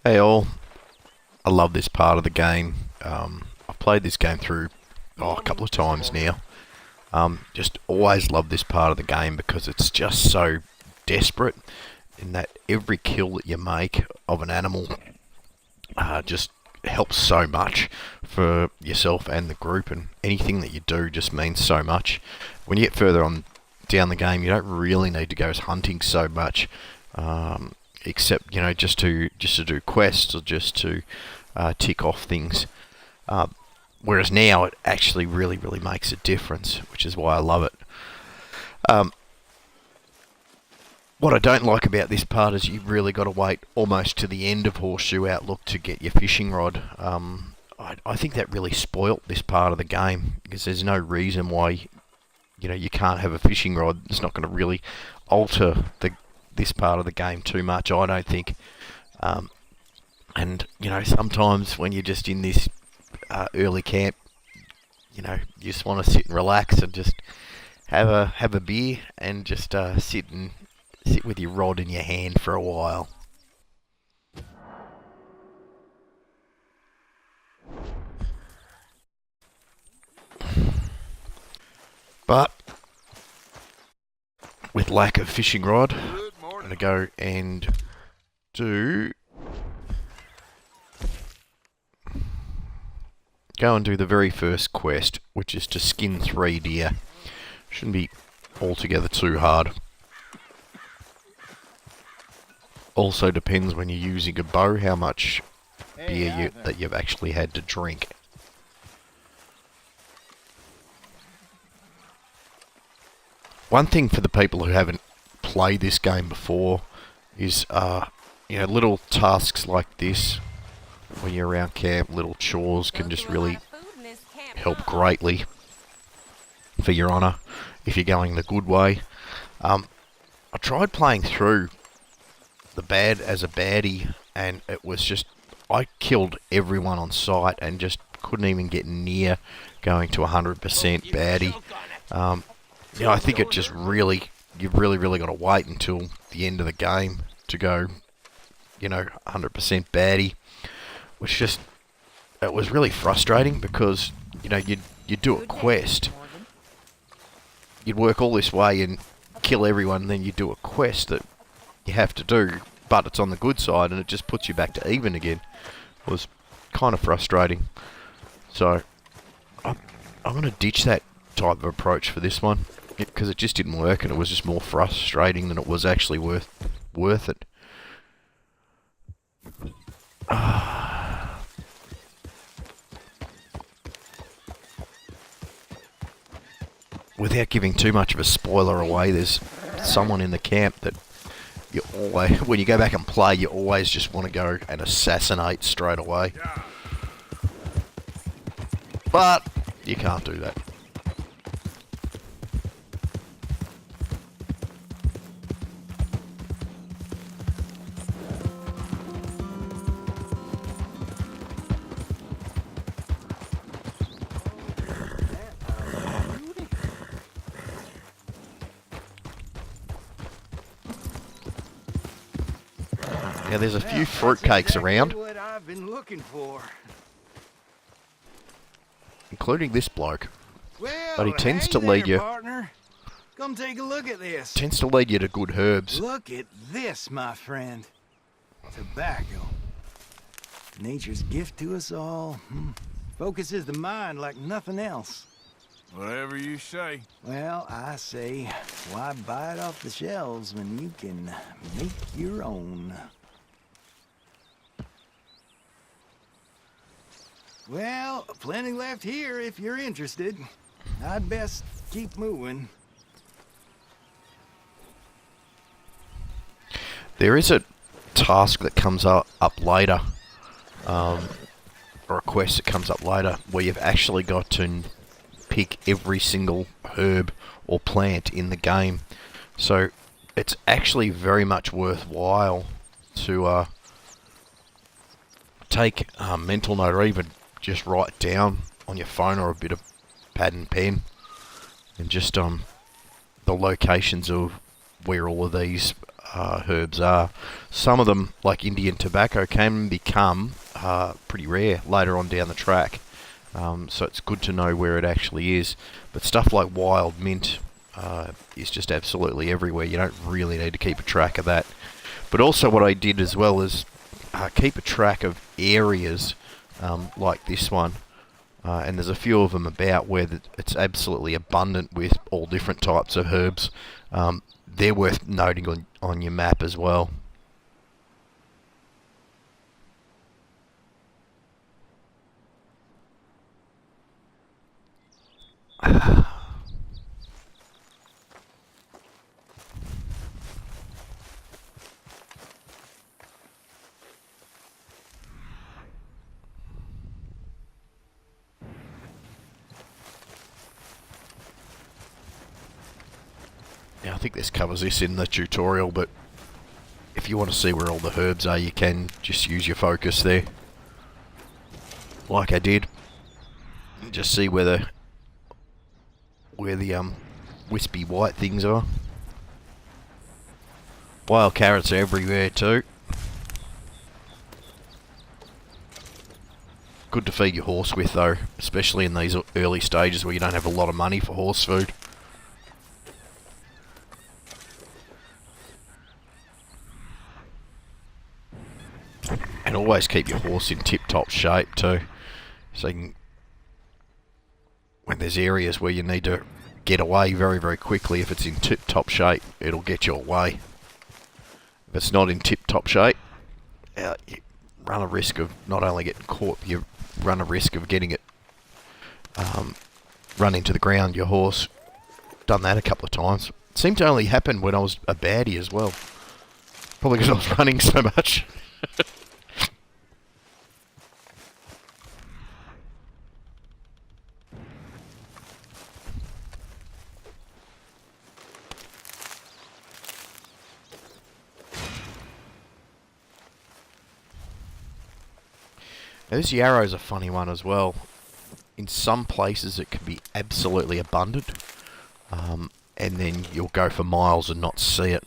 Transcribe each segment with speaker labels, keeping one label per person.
Speaker 1: Hey all, I love this part of the game. I've played this game through a couple of times now. Just always love this part of the game because it's just so desperate in that every kill that you make of an animal just helps so much for yourself and the group, and anything that you do just means so much. When you get further on down the game, you don't really need to go hunting so much. Except just to do quests or just to tick off things. Whereas now it actually really makes a difference, which is why I love it. What I don't like about this part is you've really got to wait almost to the end of Horseshoe Outlook to get your fishing rod. I think that really spoilt this part of the game because there's no reason why you can't have a fishing rod. It's not going to really alter this part of the game too much, I don't think. And sometimes when you're just in this early camp, you just want to sit and relax and just have a beer and just sit with your rod in your hand for a while. But with lack of fishing rod, I'm going to go and do the very first quest, which is to skin 3 deer. Shouldn't be altogether too hard. Also depends when you're using a bow how much beer that you've actually had to drink. One thing for the people who haven't played this game before is little tasks like this when you're around camp. Little chores can just really help greatly for your honour if you're going the good way. I tried playing through the bad as a baddie, and it was just, I killed everyone on sight and just couldn't even get near going to 100% baddie. I think it just you've really got to wait until the end of the game to go 100% baddie, which just, it was really frustrating because you'd do a quest, you'd work all this way and kill everyone, and then you do a quest that you have to do, but it's on the good side and it just puts you back to even again. It was kind of frustrating. So I'm going to ditch that type of approach for this one because it just didn't work, and it was just more frustrating than it was actually worth it. Without giving too much of a spoiler away, there's someone in the camp that you always, when you go back and play, you always just want to go and assassinate straight away. But you can't do that. Now there's a few fruitcakes around,
Speaker 2: what I've been looking for.
Speaker 1: Including this bloke.
Speaker 2: Well,
Speaker 1: but he tends
Speaker 2: hey
Speaker 1: to lead
Speaker 2: there,
Speaker 1: you.
Speaker 2: Partner. Come take a look at this.
Speaker 1: Tends to lead you to good herbs.
Speaker 2: Look at this, my friend. Tobacco. Nature's gift to us all. Focuses the mind like nothing else.
Speaker 3: Whatever you say.
Speaker 2: Well, I say, why buy it off the shelves when you can make your own? Well, plenty left here if you're interested. I'd best keep moving.
Speaker 1: There is a task that comes up later, or a quest that comes up later, where you've actually got to pick every single herb or plant in the game. So it's actually very much worthwhile to take a mental note, or even just write down on your phone or a bit of pad and pen, and just the locations of where all of these herbs are. Some of them, like Indian tobacco, can become pretty rare later on down the track. So it's good to know where it actually is. But stuff like wild mint is just absolutely everywhere. You don't really need to keep a track of that. But also what I did as well is keep a track of areas like this one. And there's a few of them about where it's absolutely abundant with all different types of herbs. They're worth noting on your map as well. Yeah, I think this covers this in the tutorial, but if you want to see where all the herbs are, you can just use your focus there. Like I did. Just see where the wispy white things are. Wild carrots are everywhere too. Good to feed your horse with though, especially in these early stages where you don't have a lot of money for horse food. And always keep your horse in tip-top shape too. So you can, when there's areas where you need to get away very, very quickly, if it's in tip-top shape, it'll get you away. If it's not in tip-top shape, you run a risk of not only getting caught, but you run a risk of getting it run into the ground, your horse. Done that a couple of times. It seemed to only happen when I was a baddie as well. Probably because I was running so much. Now, this yarrow's a funny one as well. In some places it can be absolutely abundant, and then you'll go for miles and not see it.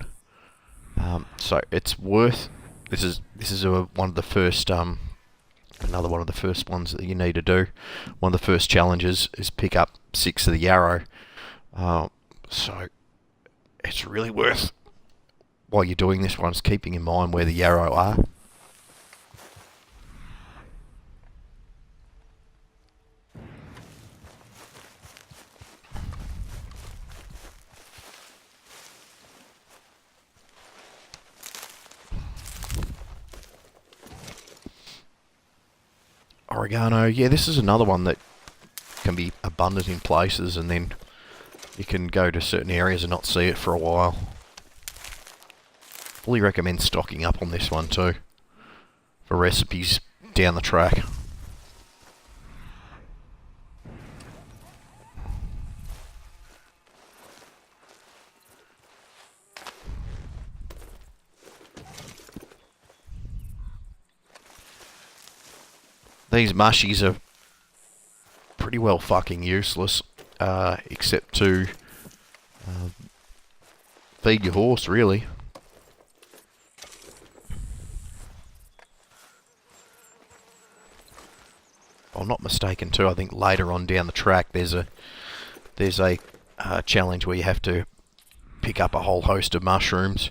Speaker 1: So it's worth. This is one of the first another one of the first ones that you need to do. One of the first challenges is pick up 6 of the yarrow. So it's really worth, while you're doing this one, is keeping in mind where the yarrow are. Oregano, yeah, this is another one that can be abundant in places, and then you can go to certain areas and not see it for a while. Fully recommend stocking up on this one too, for recipes down the track. These mushies are pretty well fucking useless, except to feed your horse, really. If I'm not mistaken too, I think later on down the track there's a challenge where you have to pick up a whole host of mushrooms.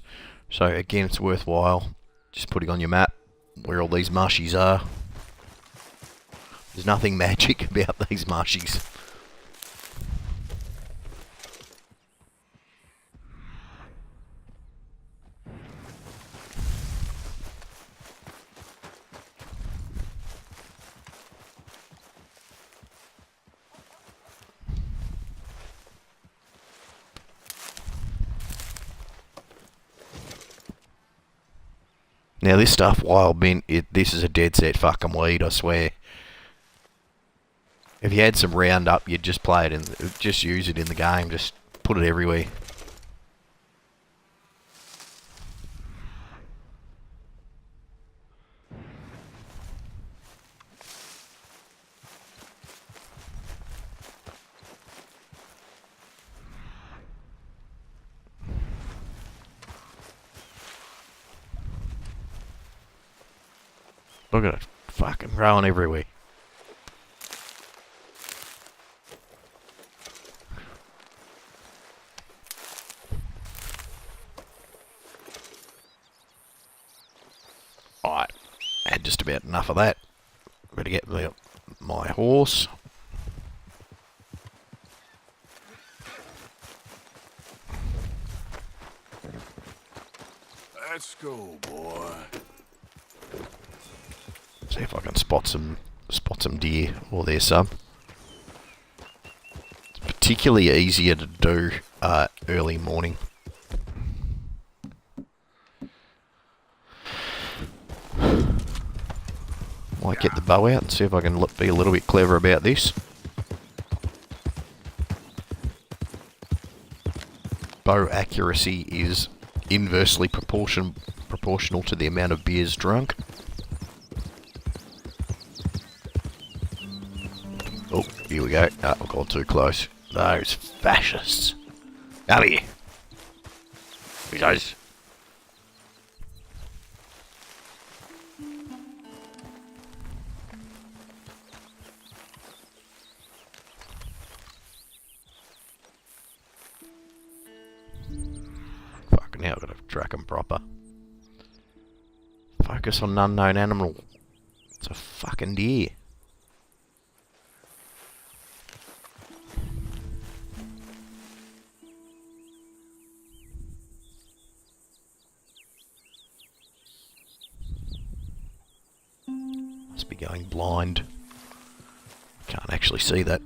Speaker 1: So again, it's worthwhile just putting on your map where all these mushies are. There's nothing magic about these mushies. Now this stuff, wild mint, this is a dead set fucking weed, I swear. If you had some Roundup, you'd just play it and just use it in the game. Just put it everywhere. Look at it. Fucking growing everywhere. Alright. Had just about enough of that. Better get my horse.
Speaker 3: Let's go, boy.
Speaker 1: See if I can spot some deer. Or there's some. It's particularly easier to do early morning. Might get the bow out and see if I can be a little bit clever about this. Bow accuracy is inversely proportional to the amount of beers drunk. Oh, here we go. Ah, I've gone too close. Those fascists. Come here. Who's those? Fucking hell, I've got to track them proper. Focus on an unknown animal. It's a fucking deer. Must be going blind. Can't actually see that.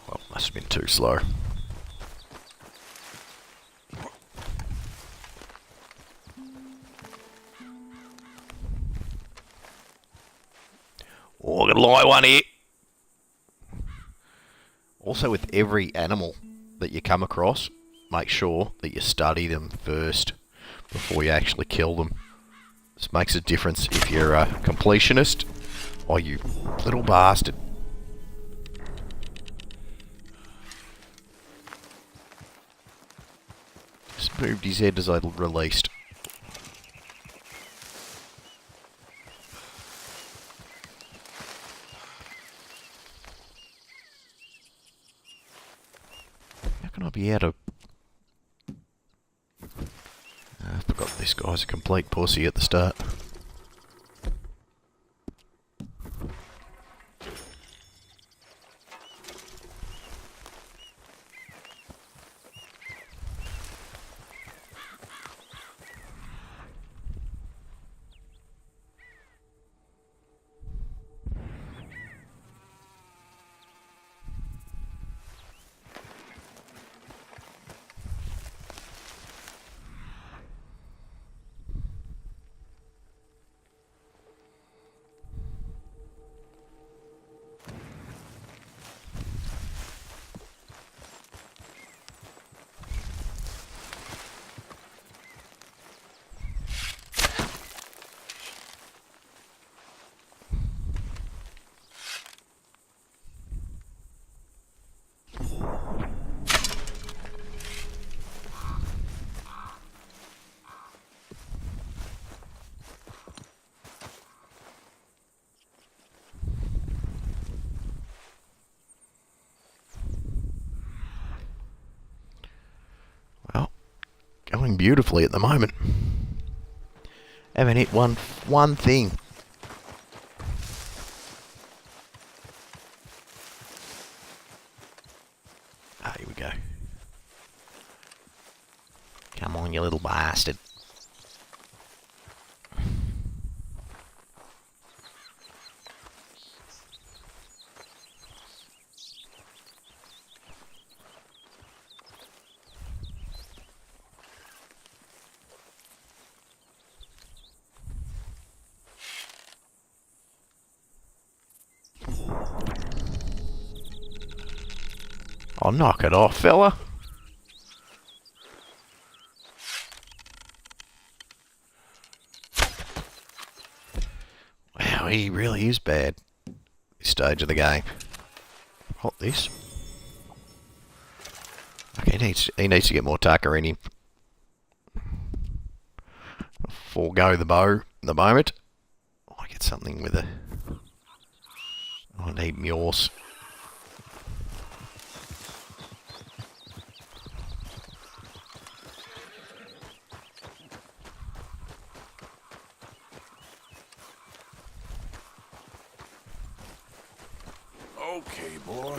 Speaker 1: Well, must have been too slow. Oh, I'm gonna lie one here. Also, with every animal that you come across, make sure that you study them first before you actually kill them. This makes a difference if you're a completionist. Oh, you little bastard. Just moved his head as I released. How can I be out of... I forgot this guy's a complete pussy at the start. Well, going beautifully at the moment. Haven't hit one thing. Ah, here we go. Come on, you little bastard. Oh, knock it off, fella. Wow, he really is bad. This stage of the game. What this? Okay, he needs to get more tucker in him. forego the bow at the moment. I get something with a... I need Mures.
Speaker 3: Okay, boy.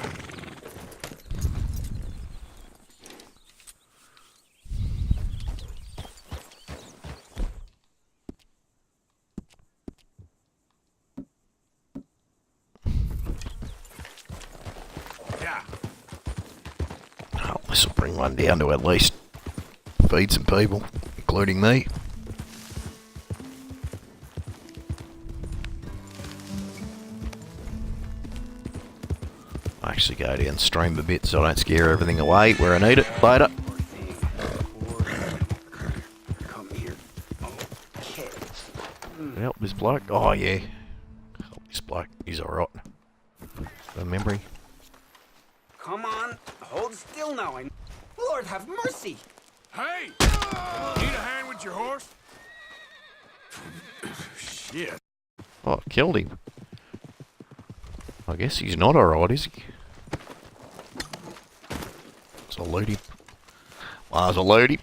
Speaker 3: Yeah.
Speaker 1: Oh, this will bring one down to at least feed some people, including me. I actually go downstream a bit so I don't scare everything away where I need it later.
Speaker 4: Come here. Okay.
Speaker 1: Help this bloke. Oh yeah. Help this bloke. He's alright. Memory.
Speaker 4: Come on. Hold still now. Lord have mercy.
Speaker 3: Hey! Need a hand with your horse? Shit.
Speaker 1: Oh, I killed him. I guess he's not alright, is he? So loot him. Might as well loot him.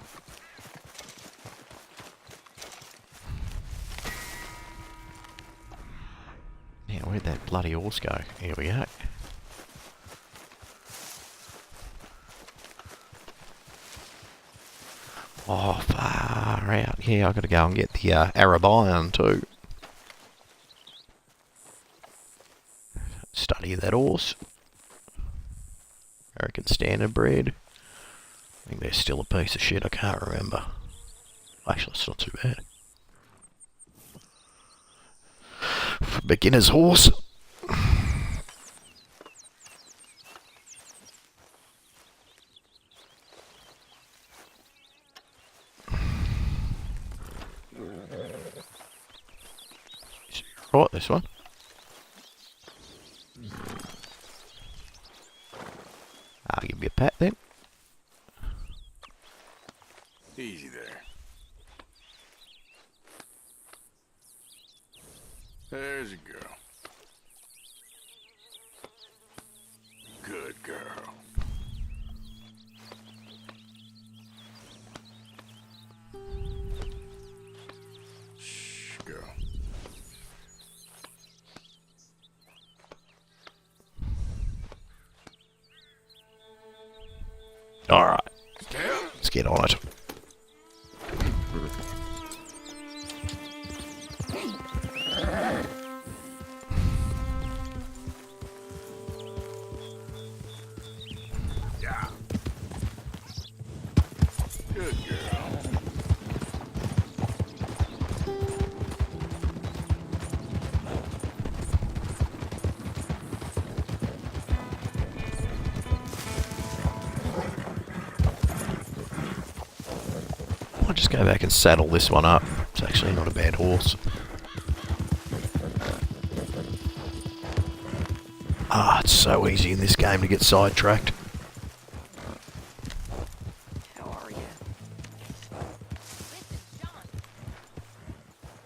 Speaker 1: Now, where'd that bloody horse go? Here we go. Oh, far out. Yeah, I've got to go and get the Arab iron too. Study that horse. I reckon standard breed. I think they're still a piece of shit, I can't remember. Actually, it's not too bad. Beginner's horse. Right, this one. I'll give you a pat then.
Speaker 3: Easy there. There's a girl. Good girl. Shh, girl.
Speaker 1: Alright,
Speaker 3: Step.
Speaker 1: let's get on it.
Speaker 3: Yeah. Good girl.
Speaker 1: I'll just go back and saddle this one up. It's actually not a bad horse. Ah, it's so easy in this game to get sidetracked.
Speaker 4: How are you?
Speaker 5: Listen, John.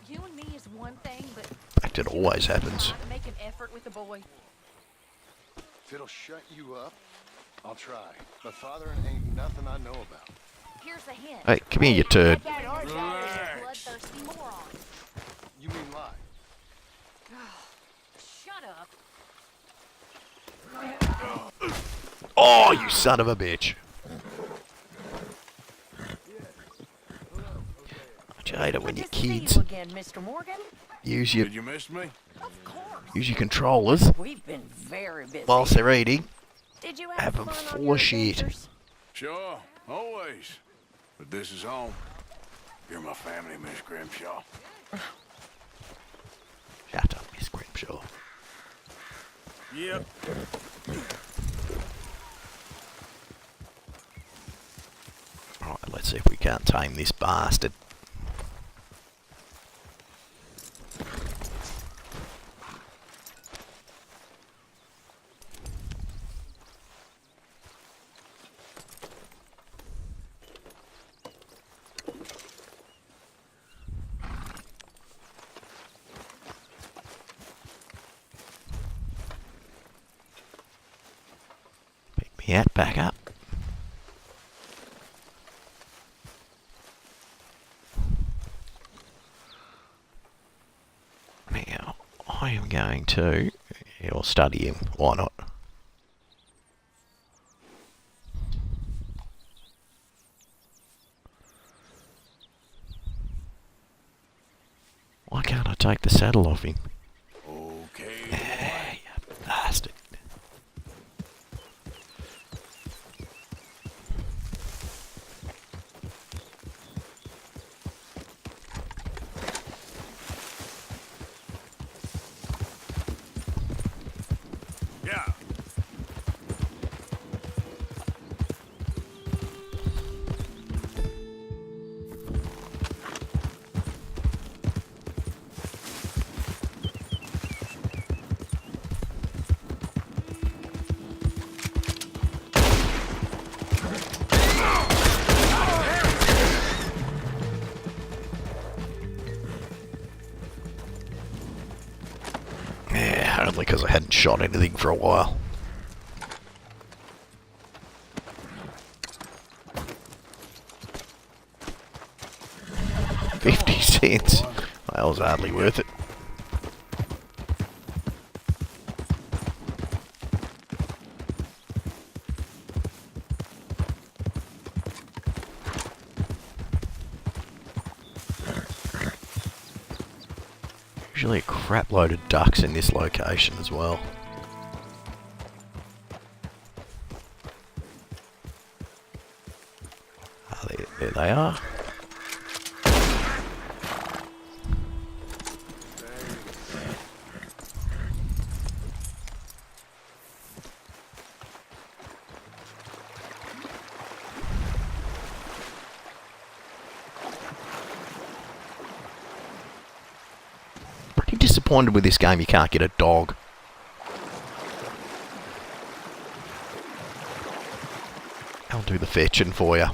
Speaker 5: You and me is one thing, but
Speaker 1: In fact, it always happens.
Speaker 5: try to make an effort with the boy.
Speaker 6: If it'll shut you up, I'll try. But fathering ain't nothing I know about.
Speaker 5: Here's a hint.
Speaker 1: Hey, come here, you turd.
Speaker 5: That RDR is a
Speaker 3: Relax.
Speaker 5: bloodthirsty moron.
Speaker 6: You mean lie?
Speaker 5: Shut up.
Speaker 1: Oh, you son of a bitch. I hate it when your
Speaker 5: Good to see
Speaker 1: kids
Speaker 5: you again, Mr. Morgan.
Speaker 1: use your
Speaker 3: Did you miss me?
Speaker 5: Of course.
Speaker 1: use your controllers
Speaker 5: We've been very busy.
Speaker 1: whilst they're eating.
Speaker 5: Did you
Speaker 1: have
Speaker 5: have
Speaker 1: 'em
Speaker 5: fun
Speaker 1: full
Speaker 5: on your
Speaker 1: of shit.
Speaker 5: adventures?
Speaker 3: Sure, always. But this is home. You're my family, Miss Grimshaw.
Speaker 1: Shut up, Miss Grimshaw.
Speaker 3: Yep.
Speaker 1: Alright, let's see if we can't tame this bastard. Yeah, back up. Now, I am going to... I'll study him. Why not? Why can't I take the saddle off him?
Speaker 3: Okay.
Speaker 1: Ah, you bastard.
Speaker 3: Yeah.
Speaker 1: Yeah, only because I hadn't shot anything for a while. $0.50. That was hardly worth it. Usually a crap load of ducks in this location as well. Ah, there they are. Pretty disappointed with this game you can't get a dog. I'll do the fetching for you.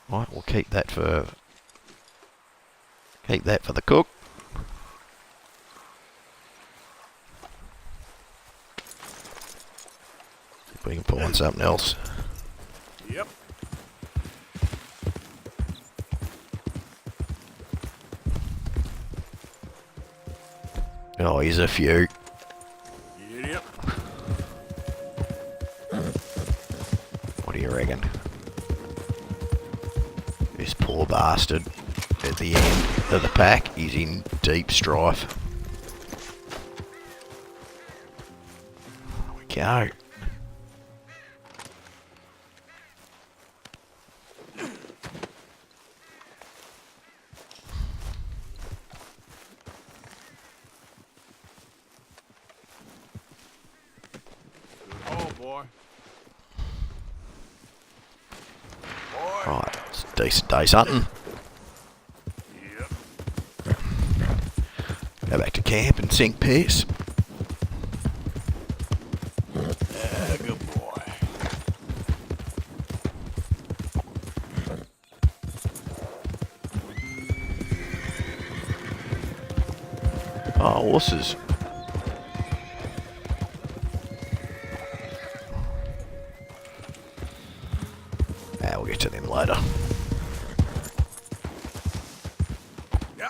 Speaker 1: Right, we'll keep that for the cook. If we can find something else.
Speaker 3: Yep.
Speaker 1: Oh, here's a few.
Speaker 3: Yep.
Speaker 1: What do you reckon? This poor bastard at the end of the pack is in deep strife. There we go.
Speaker 3: Oh, boy.
Speaker 1: Right, it's a decent day's hunting.
Speaker 3: Yep.
Speaker 1: Go back to camp and sink piss.
Speaker 3: Good boy.
Speaker 1: Oh, horses. We'll get to them later.
Speaker 3: Yeah.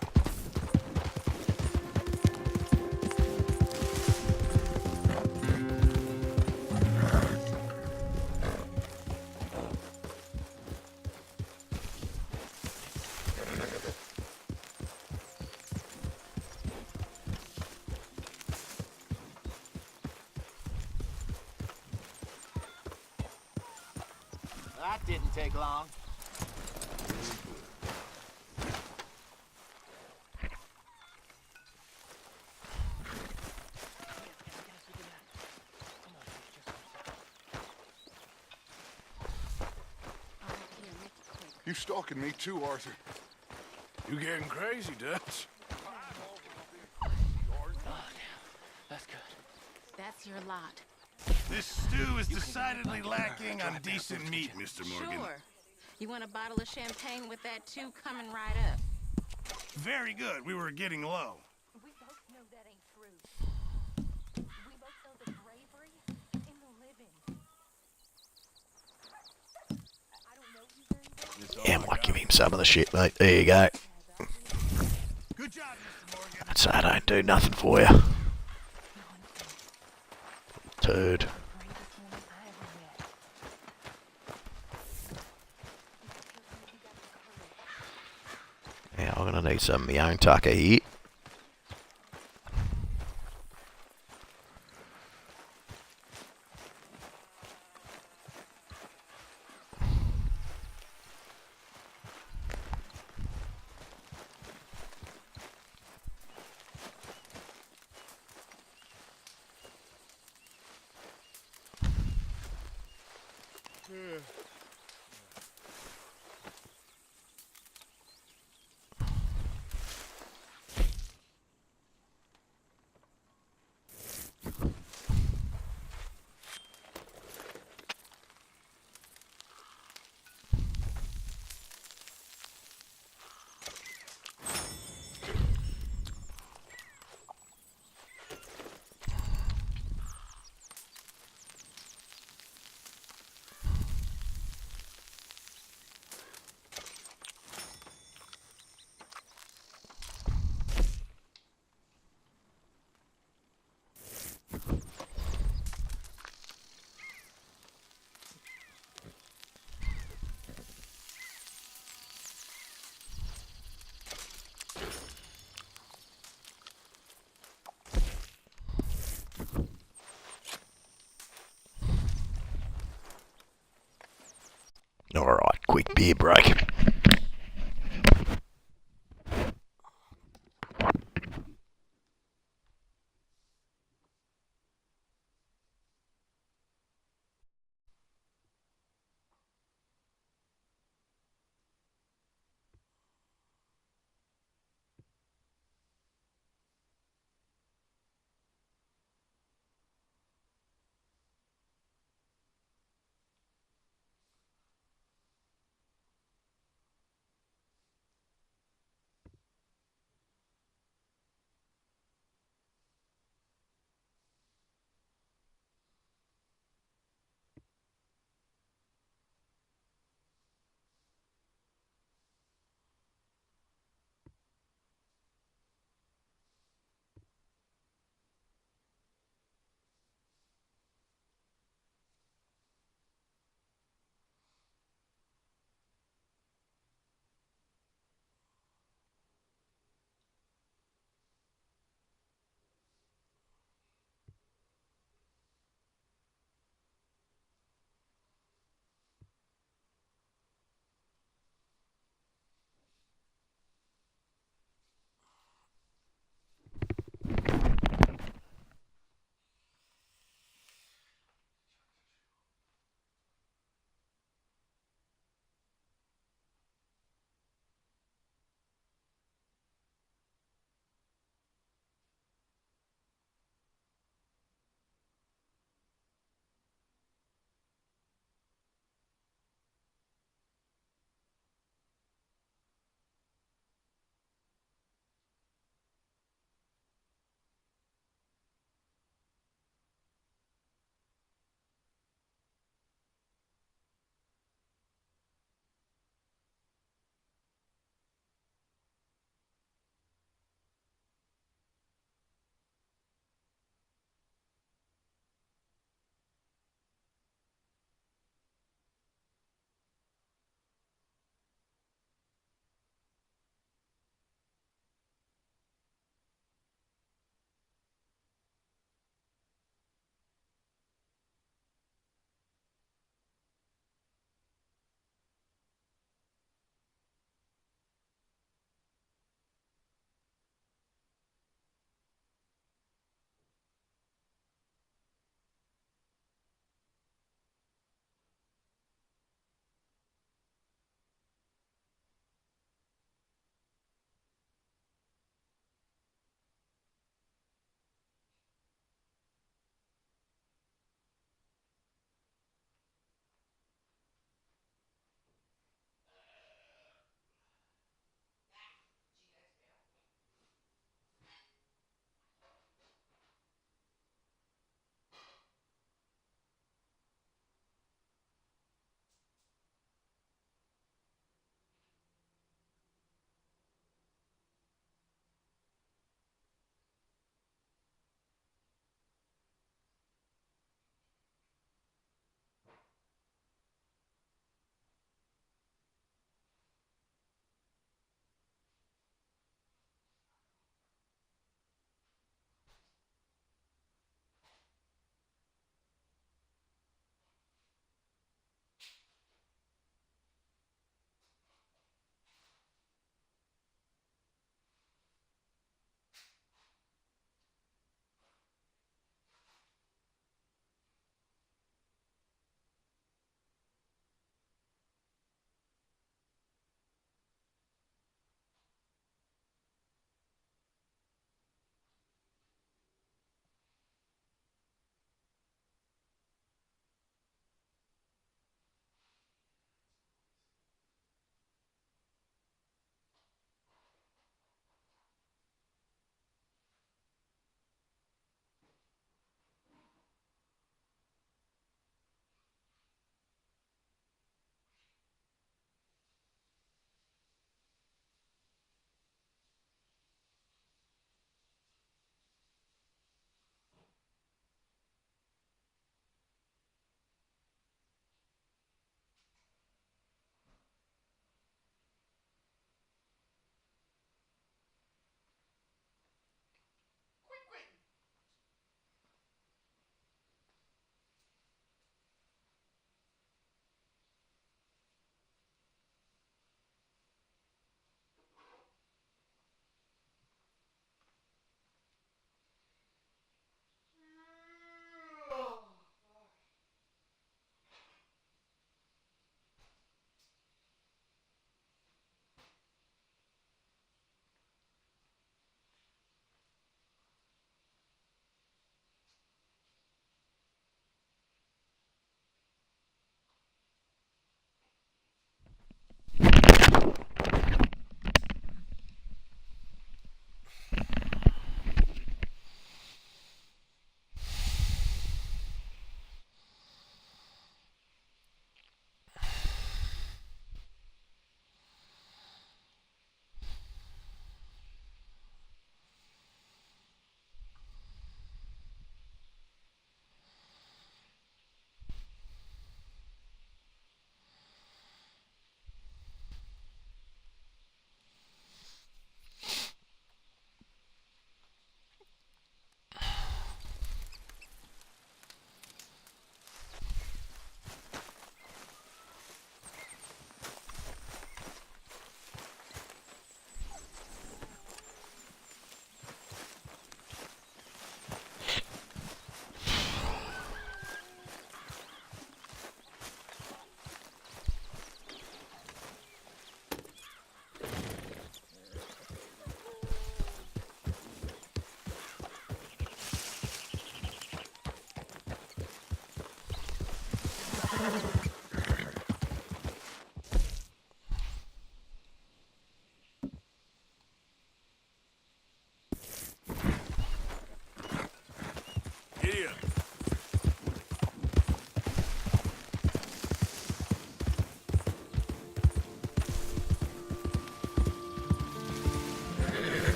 Speaker 2: That didn't take long.
Speaker 6: You stalking me too, Arthur.
Speaker 3: You getting crazy, Dutch?
Speaker 4: That's good.
Speaker 5: That's your lot.
Speaker 3: This stew is decidedly lacking on decent meat, Mr. Morgan.
Speaker 5: Sure. You want a bottle of champagne with that too? Coming right up.
Speaker 3: Very good. We were getting low.
Speaker 5: We both know that ain't true.
Speaker 1: Yeah, I might give him some of the shit, mate. There you go. So I don't do nothing for you. Turd. Yeah, I'm gonna need some of my own tucker here. Alright, quick beer break.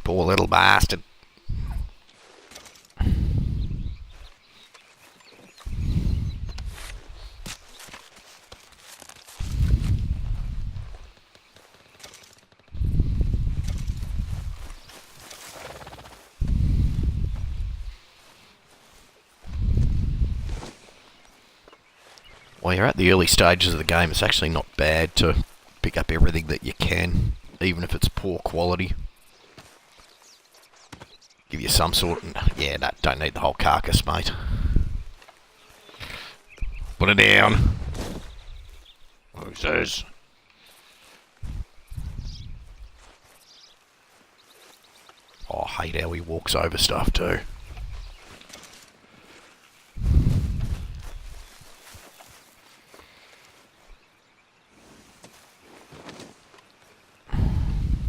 Speaker 1: Poor little bastard. While you're at the early stages of the game, it's actually not bad to pick up everything that you can, even if it's poor quality. Give you some sort of... Yeah, no, don't need the whole carcass, mate. Put it down. Who says? Oh, I hate how he walks over stuff too.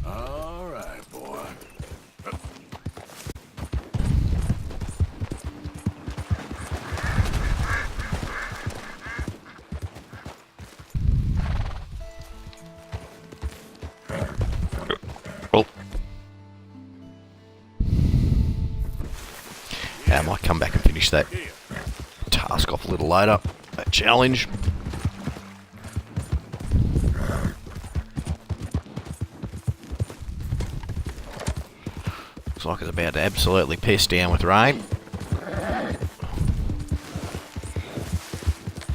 Speaker 3: All right, boy.
Speaker 1: Oh. Yeah, I might come back and finish that task off a little later. That challenge. Looks like it's about to absolutely piss down with rain.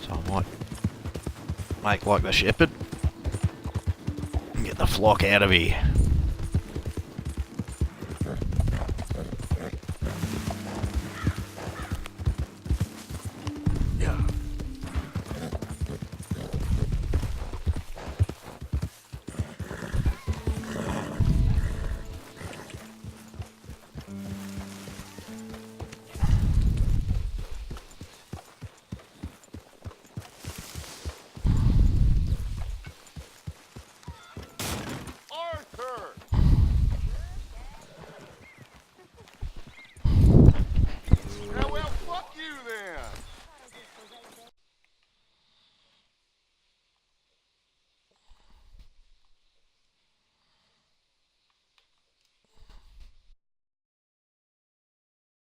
Speaker 1: So I might make like the shepherd and get the flock out of here.